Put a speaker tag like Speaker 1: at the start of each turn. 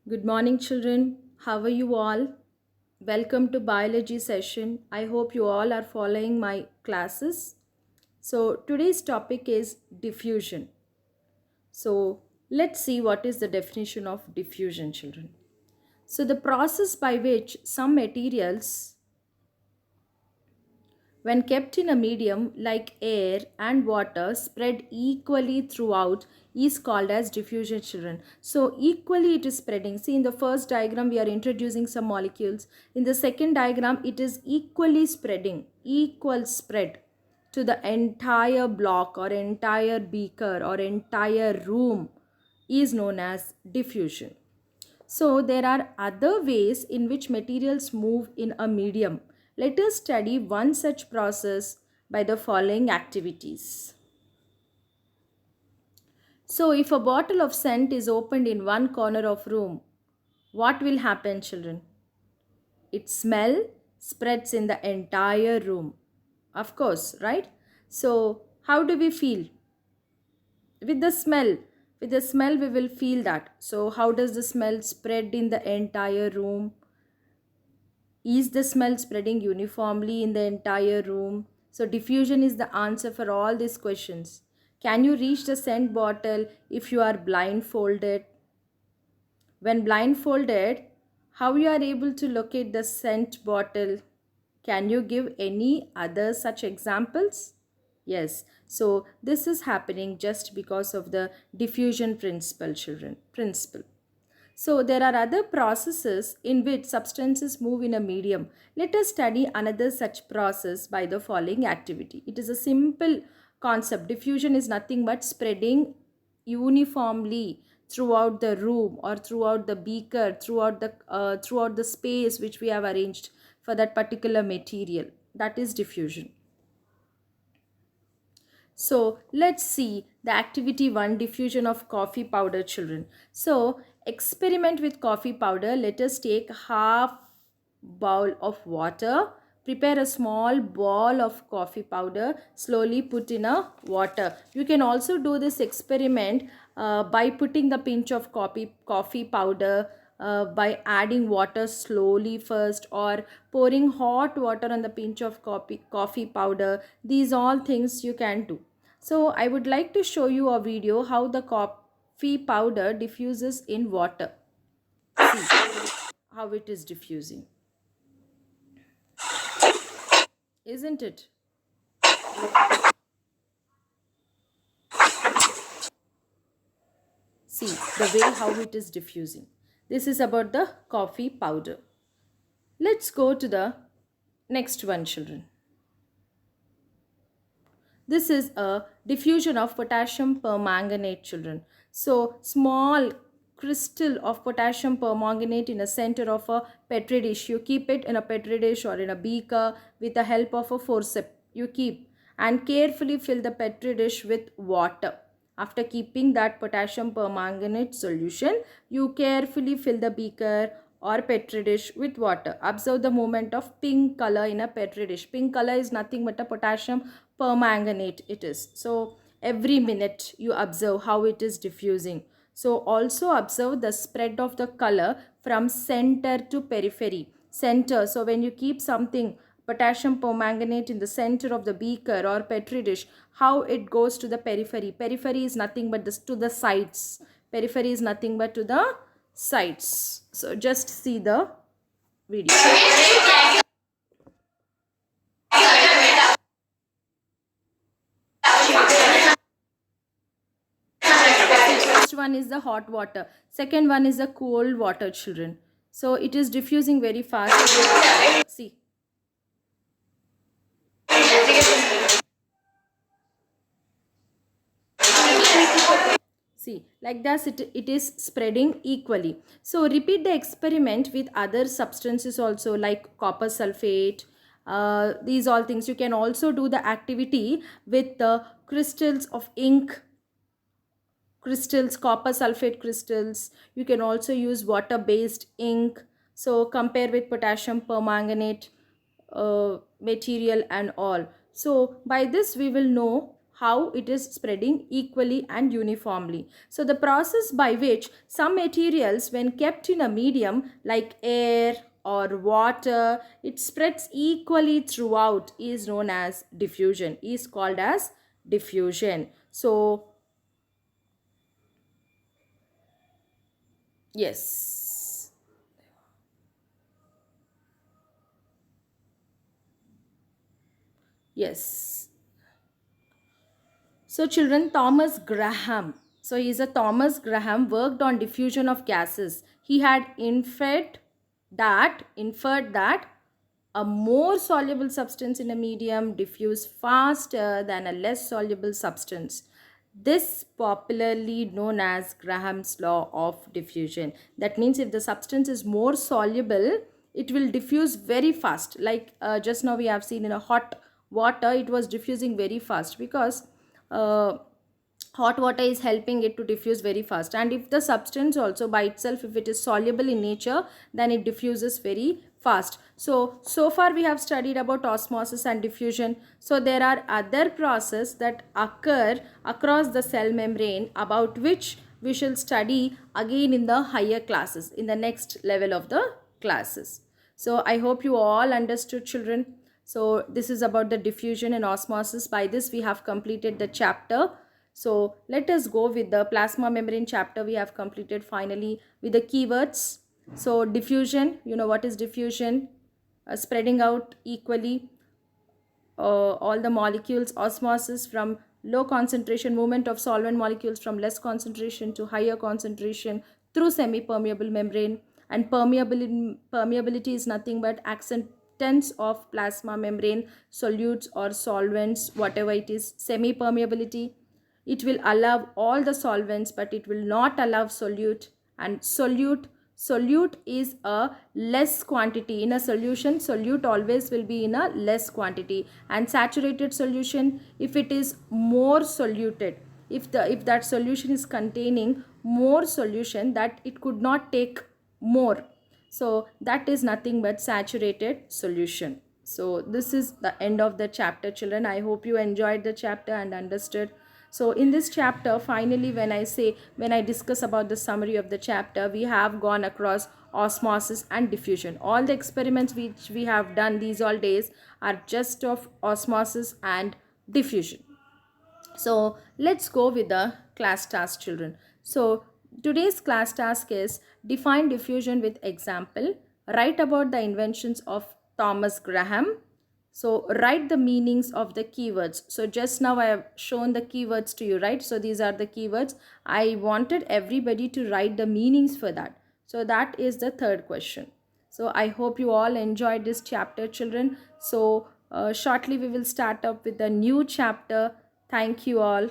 Speaker 1: Good morning, children. How are you all? Welcome to biology session. I hope you all are following my classes. So, today's topic is diffusion. So, let's see what is the definition of diffusion, children. So, the process by which some materials when kept in a medium like air and water spread equally throughout is called as diffusion, children. So equally it is spreading. See, in the first diagram we are introducing some molecules. In the second diagram it is equally spreading, equal spread to the entire block or entire beaker or entire room is known as diffusion. So there are other ways in which materials move in a medium. Let us study one such process by the following activities. So if a bottle of scent is opened in one corner of room, what will happen, children? Its smell spreads in the entire room. Of course, right? So how do we feel? With the smell. With the smell we will feel that. So how does the smell spread in the entire room? Is the smell spreading uniformly in the entire room? So diffusion is the answer for all these questions. Can you reach the scent bottle if you are blindfolded? When blindfolded, how you are able to locate the scent bottle? Can you give any other such examples? Yes. So this is happening just because of the diffusion principle, children. Principle. So there are other processes in which substances move in a medium. Let us study another such process by the following activity. It is a simple concept. Diffusion is nothing but spreading uniformly throughout the room or throughout the beaker, throughout the space which we have arranged for that particular material. That is diffusion. So let's see the activity 1, diffusion of coffee powder, children. So experiment with coffee powder. Let us take half bowl of water. Prepare a small ball of coffee powder. Slowly put in a water. You can also do this experiment by putting the pinch of coffee powder by adding water slowly first, or pouring hot water on the pinch of coffee powder. These all things you can do. So I would like to show you a video how the coffee powder diffuses in water. See how it is diffusing. Isn't it? See the way how it is diffusing. This is about the coffee powder. Let's go to the next one, children. This is a diffusion of potassium permanganate, children. So small crystal of potassium permanganate in the center of a petri dish. You keep it in a petri dish or in a beaker with the help of a forceps. You keep and carefully fill the petri dish with water. After keeping that potassium permanganate solution, you carefully fill the beaker or petri dish with water. Observe the movement of pink color in a petri dish. Pink color is nothing but a potassium permanganate it is. So every minute you observe how it is diffusing. So also observe the spread of the color from center to periphery. Center. So when you keep something potassium permanganate in the center of the beaker or petri dish, how it goes to the periphery. Periphery is nothing but this to the sides. Periphery is nothing but to the sides. So just see the video. First one is the hot water. Second one is the cold water, children. So it is diffusing very fast. See. See, like that it is spreading equally. So repeat the experiment with other substances also, like copper sulfate. These all things. You can also do the activity with the crystals of ink, crystals, copper sulfate crystals. You can also use water based ink. So compare with potassium permanganate material and all. So by this we will know how it is spreading equally and uniformly. So the process by which some materials, when kept in a medium like air or water, it spreads equally throughout, is known as diffusion, is called as diffusion. So yes. Yes. So, children, Thomas Graham. So, he's a Thomas Graham worked on diffusion of gases. He had inferred that a more soluble substance in a medium diffuse faster than a less soluble substance. This popularly known as Graham's law of diffusion. That means if the substance is more soluble, it will diffuse very fast. Like just now we have seen in a hot water, it was diffusing very fast because uh, hot water is helping it to diffuse very fast. And if the substance also by itself, if it is soluble in nature, then it diffuses very fast. So far we have studied about osmosis and diffusion. So there are other processes that occur across the cell membrane, about which we shall study again in the higher classes, in the next level of the classes. So I hope you all understood, children. So this is about the diffusion and osmosis. By this we have completed the chapter. So let us go with the plasma membrane chapter. We have completed finally with the keywords. So diffusion, you know what is diffusion? Spreading out equally all the molecules. Osmosis, from low concentration, movement of solvent molecules from less concentration to higher concentration through semi-permeable membrane. And permeability is nothing but acceptance of plasma membrane solutes or solvents, whatever it is. Semi-permeability, it will allow all the solvents but it will not allow solute. And solute is a less quantity in a solution. Solute always will be in a less quantity. And saturated solution, if it is more soluted, if that solution is containing more solution, that it could not take more, so that is nothing but saturated solution. So this is the end of the chapter, children. I hope you enjoyed the chapter and understood. So in this chapter, finally, when I discuss about the summary of the chapter, we have gone across osmosis and diffusion. All the experiments which we have done these all days are just of osmosis and diffusion. So let's go with the class task, children. So today's class task is define diffusion with example. Write about the inventions of Thomas Graham. So write the meanings of the keywords. So just now I have shown the keywords to you, right? So these are the keywords. I wanted everybody to write the meanings for that. So that is the third question. So I hope you all enjoyed this chapter, children. So shortly we will start up with a new chapter. Thank you all.